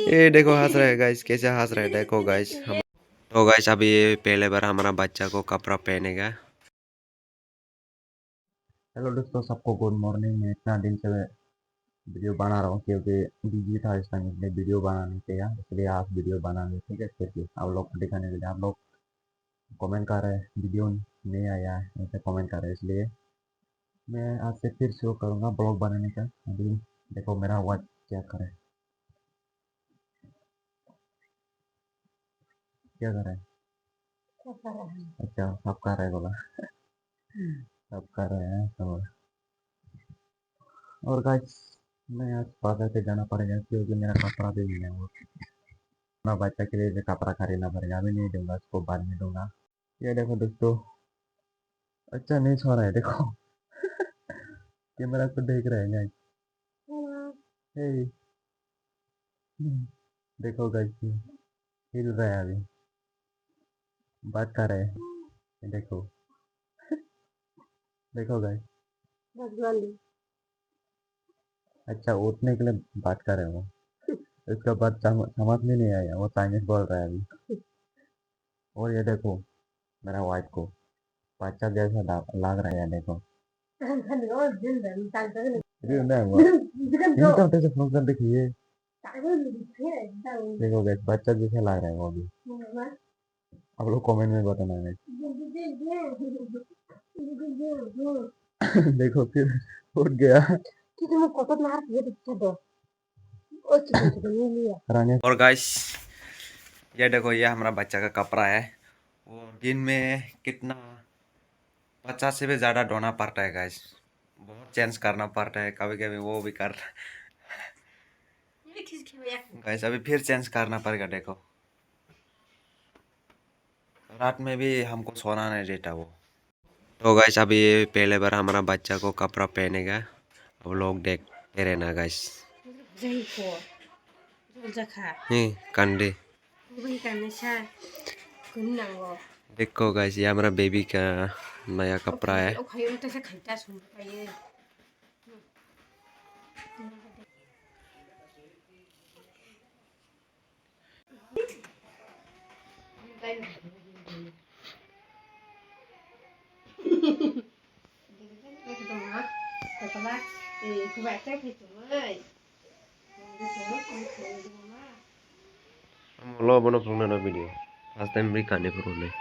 ये देखो हंस रहा है गाइस, कैसे हंस रहा है देखो गाइस हम। तो गाइस अभी ये पहले बार हमारा बच्चा को कपड़ा पहनेगा। हेलो दोस्तों, सबको गुड मॉर्निंग। मैं इतना दिन से वीडियो बना रहा हूँ क्योंकि बिजी था इस टाइम, इसलिए वीडियो बना नहीं किया, इसलिए आज वीडियो बना रहे। ठीक है, फिर आप लोग को दिखाने के लिए। आप लोग कमेंट कर रहे हैं वीडियो नहीं आया है, ऐसे कमेंट कर रहे हैं, इसलिए मैं आज से फिर शुरू करूँगा ब्लॉग बनाने का। अभी देखो मेरा आवाज़ क्या करे, क्या कर रहा है। अच्छा, सब कर रहे हैं बोला। सब कर रहे हैं सब। और गाइस, मैं आज बाजार पे जाना पड़ेगा क्योंकि मेरा कपड़ा भी नहीं है। वो अपना बच्चा के लिए भी कपड़ा खरीदना पड़ेगा। अभी नहीं दूंगा, उसको बाद में दूंगा। ये देखो दोस्तों, अच्छा नहीं सो रहा है देखो। कैमरा को देख रहे हैं गाइस। हे, देखो गाइस, हिल रहा है अभी, बात कर रहे हैं। ये देखो, देखो गाइस। अच्छा, उठने के लिए बात कर रहे हैं वो। इसका बात समझ में नहीं आया, वो चाइनीज बोल रहा है अभी। और ये देखो मेरा वाइफ को बच्चा जैसा लग रहा है, देखो। ये ना वो इनका कैसे फंक्शन देखिए। देखो गाइस, बच्चा जैसा लग रहा है वो भी। आप लोग कमेंट में बताना गाइस। देखो फिर उठ गया। रानी। और गाइस ये देखो, ये हमारा बच्चा का कपड़ा है। वो दिन में कितना 50 से भी ज़्यादा धोना पड़ता है गाइस। बहुत चेंज करना पड़ता है, कभी कभी वो भी कर गाइस अभी फिर चेंज करना पड़ेगा। देखो रात में भी हमको सोना नहीं देता वो। तो गाइस अभी ये पहले बार हमारा बच्चा को कपड़ा पहनेगा। अब लोग देखते रहना गाइस। कंडे देखो गाइस, ये हमारा बेबी का नया कपड़ा है। Lo bono pruna no video. Last time beri kane prune.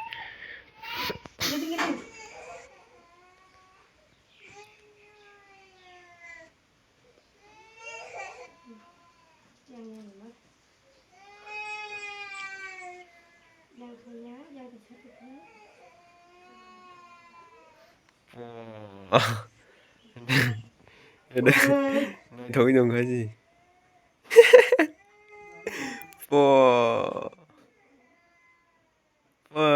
Ada thôi dong cái gì? Po. Po.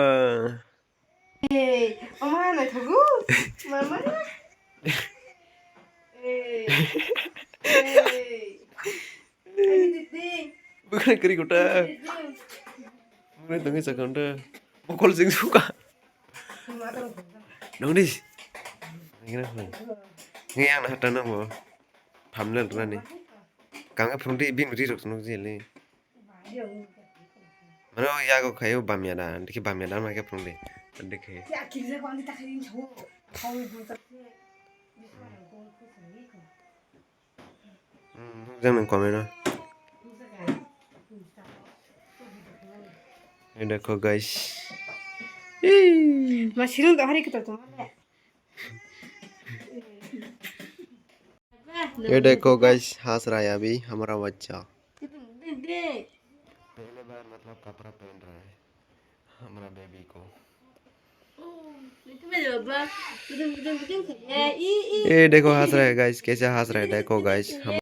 Bukan keri kota. Bukan tengah sekonda. Pukul sing suka. Dong dis. Ini apa? Ini yang nak tanam apa? Hamil tu ni. Kang apa nanti bin beri rok senuk sih. Mana ya kau kayu bamyadan, dikit bamyadan mereka pun deh. Dikit. Jangan komen ah. Ini देखो guys. Mushroom तो हर एक तो तुम्हारे ये देखो guys, हंस रहा है अभी हमारा बच्चा। पहले बार मतलब कपड़ा पहन रहा है हमारा बेबी को। ये देखो हंस रहा है गाइस, कैसे हंस रहा है देखो गाइस हम।